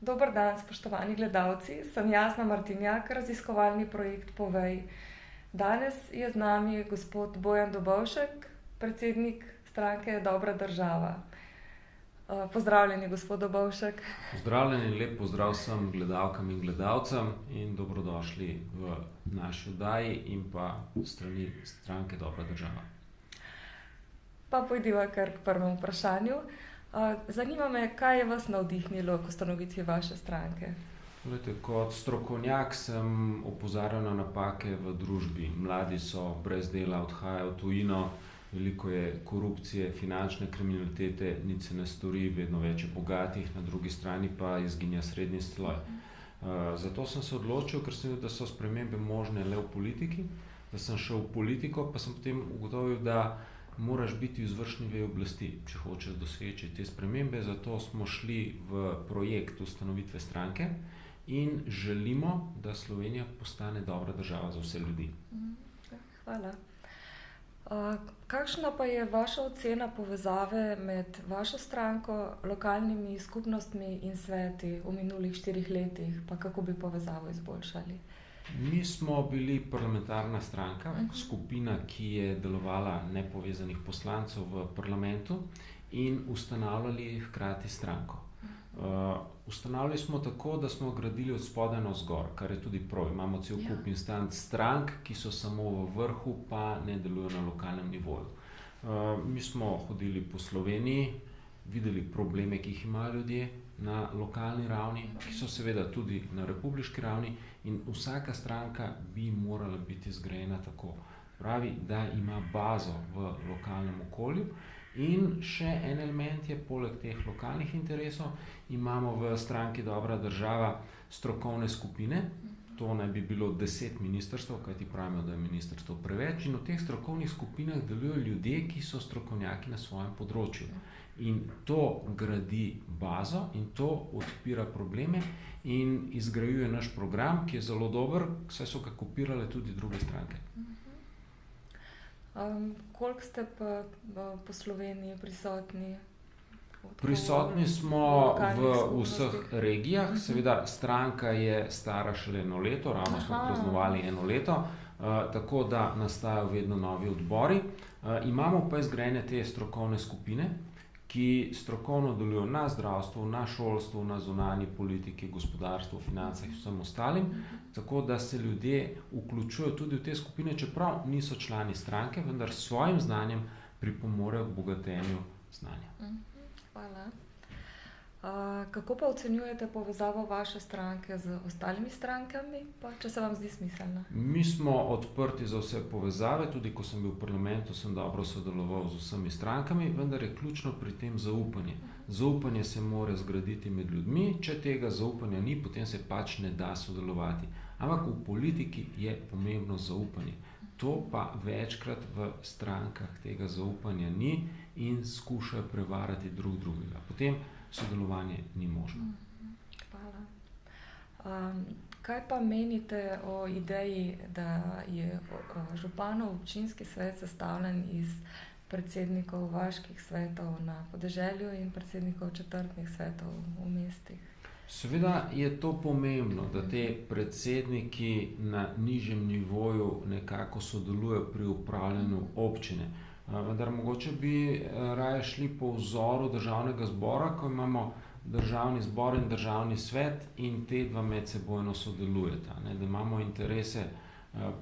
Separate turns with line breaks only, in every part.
Dober dan, spoštovani gledalci. Sem Jasna Martinjak, raziskovalni projekt Povej. Danes je z nami gospod Bojan Dobovšek, predsednik stranke Dobra država. Pozdravljeni, gospod Dobovšek.
Pozdravljeni, lep pozdrav vsem gledalkam in gledalcem in dobrodošli v naši oddaji in pa strani stranke Dobra država.
Pa pojdiva kar k prvemu vprašanju. Zanima me, kaj je vas navdihnilo k ustanovitvi vaše stranke?
Glejte, kot strokovnjak sem opozarjal na napake v družbi. Mladi so brez dela, odhajajo v tujino, veliko je korupcije, finančne kriminalitete, nič se ne stori, vedno več je bogatih, na drugi strani pa izginja srednji sloj. Zato sem se odločil, ker sem videl, da so spremembe možne le v politiki, da sem šel v politiko, pa sem potem ugotovil, da moraš biti v izvršni veji oblasti, če hočeš doseči te spremembe. Zato smo šli v projekt ustanovitve stranke in želimo, da Slovenija postane dobra država za vse ljudi.
Hvala. Kakšna pa je vaša ocena povezave med vašo stranko, lokalnimi skupnostmi in sveti v minulih 4 letih, pa kako bi povezavo izboljšali?
Mi smo bili parlamentarna stranka, skupina, ki je delovala nepovezanih poslancev v parlamentu in ustanavljali hkrati stranko. Ustanavljali smo tako, da smo gradili od spodaj navzgor, kar je tudi prav. Imamo cel kup instanc strank, ki so samo v vrhu, pa ne delujejo na lokalnem nivoju. Mi smo hodili po Sloveniji, videli probleme, ki jih imajo ljudje na lokalni ravni, ki so seveda tudi na republiški ravni, in vsaka stranka bi morala biti zgrajena tako. Pravi, da ima bazo v lokalnem okolju. In še en element je, poleg teh lokalnih interesov, imamo v stranki Dobra država strokovne skupine. To naj bi bilo 10 ministrstev, kajti pravimo, da je ministrstev preveč, in v teh strokovnih skupinah delujejo ljudje, ki so strokovnjaki na svojem področju. In to gradi bazo in to odpira probleme in izgrajuje naš program, ki je zelo dober, saj so ga kopirale tudi druge stranke.
Koliko ste pa po Sloveniji prisotni?
Prisotni smo v vseh regijah. Seveda stranka je stara šele 1 leto, ravno smo praznovali 1 leto, tako da nastajajo vedno novi odbori. Imamo pa izgrajene te strokovne skupine, ki strokovno delujejo na zdravstvu, na šolstvu, na zunanji politiki, gospodarstvu, financah in vsem ostalim, tako da se ljudje vključujejo tudi v te skupine, čeprav niso člani stranke, vendar s svojim znanjem pripomorejo k bogatenju znanja.
Hvala. Kako pa ocenjujete povezavo vaše stranke z ostalimi strankami, pa če se vam zdi smiselna?
Mi smo odprti za vse povezave, tudi ko sem bil v parlamentu, sem dobro sodeloval z vsemi strankami, vendar je ključno pri tem zaupanje. Zaupanje se mora zgraditi med ljudmi, če tega zaupanja ni, potem se pač ne da sodelovati. Ampak v politiki je pomembno zaupanje. To pa večkrat v strankah tega zaupanja ni in skušajo prevarati drugega. Potem sodelovanje ni možno.
Hvala. Kaj pa menite o ideji, da je županov občinski svet sestavljen iz predsednikov vaških svetov na podeželju in predsednikov četrtnih svetov v mestih?
Seveda je to pomembno, da te predsedniki na nižjem nivoju nekako sodelujejo pri upravljanju občine. Vendar mogoče bi raje šli po vzoru državnega zbora, ko imamo državni zbor in državni svet in te dva medsebojno sodelujeta. Da imamo interese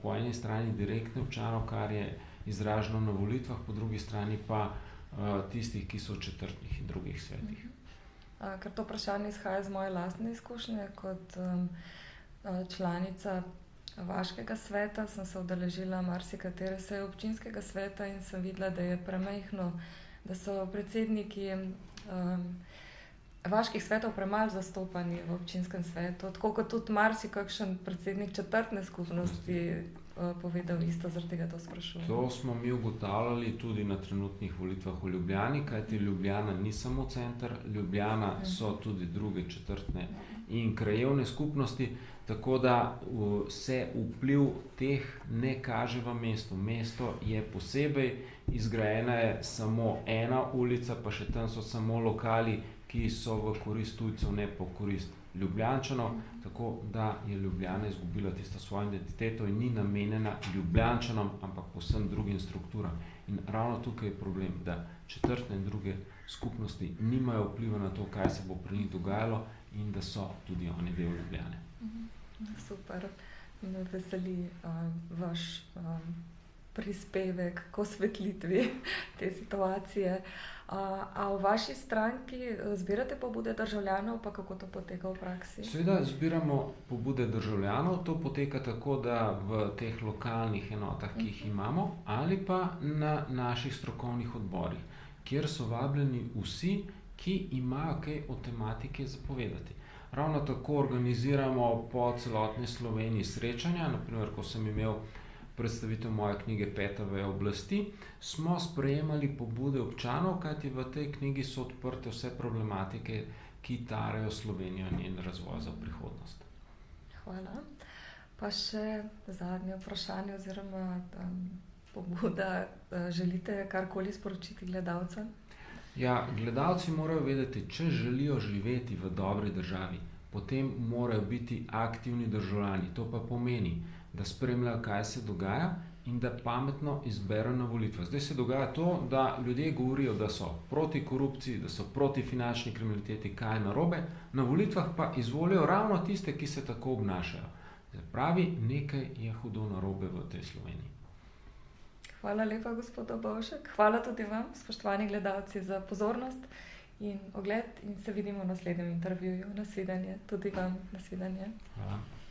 po eni strani direktne občanov, kar je izraženo na volitvah, po drugi strani pa tistih, ki so v četrtnih in drugih svetih.
Ker to vprašanje izhaja iz moje lastne izkušnje kot članica vaškega sveta, sem se udeležila marsikatere seje občinskega sveta in sem videla, da je premajhno, da so predsedniki vaških svetov premalo zastopani v občinskem svetu, tako kot tudi marsikakšen predsednik četrtne skupnosti povedal isto, zaradi tega to sprašujem.
To smo mi ugotavljali tudi na trenutnih volitvah v Ljubljani, kajti Ljubljana ni samo center, Ljubljana so tudi druge četrtne in krajevne skupnosti, tako da se vpliv teh ne kaže v mestu. Mesto je posebej, izgrajena je samo ena ulica, pa še tam so samo lokali, ki so v korist tujcev, ne po korist Ljubljančanov, tako da je Ljubljana izgubila tisto svojo identiteto in ni namenjena Ljubljančanom, ampak povsem drugim strukturam. In ravno tukaj je problem, da četrtne in druge skupnosti nimajo vpliva na to, kaj se bo pri njih dogajalo in da so tudi oni del Ljubljane.
Super, me veseli vaš prispevek k osvetlitvi te situacije. A v vaši stranki zbirate pobude državljanov, pa kako to poteka v praksi?
Seveda zbiramo pobude državljanov, to poteka tako, da v teh lokalnih enotah, ki jih imamo, ali pa na naših strokovnih odborih, kjer so vabljeni vsi, ki imajo kaj o tematike zapovedati. Ravno tako organiziramo po celotni Sloveniji srečanja, naprimer, ko sem imel predstavitev moje knjige Peta veja oblasti, smo sprejemali pobude občanov, kajti v tej knjigi so odprte vse problematike, ki tarejo Slovenijo in njen razvoj za prihodnost.
Hvala. Pa še zadnje vprašanje oziroma pobuda. Želite karkoli sporočiti gledalcem?
Ja, gledalci morajo vedeti, če želijo živeti v dobri državi, potem morajo biti aktivni državljani. To pa pomeni, da spremljajo, kaj se dogaja in da pametno izberejo na volitvah. Zdaj se dogaja to, da ljudje govorijo, da so proti korupciji, da so proti finančni kriminaliteti, kaj je narobe, na volitvah pa izvolijo ravno tiste, ki se tako obnašajo. Zdaj pravi, nekaj je hudo narobe v tej Sloveniji.
Hvala lepa, gospod Dobovšek. Hvala tudi vam, spoštovani gledalci, za pozornost in ogled in se vidimo v naslednjem intervjuju. Nasvidenje, tudi vam nasvidenje.
Hvala.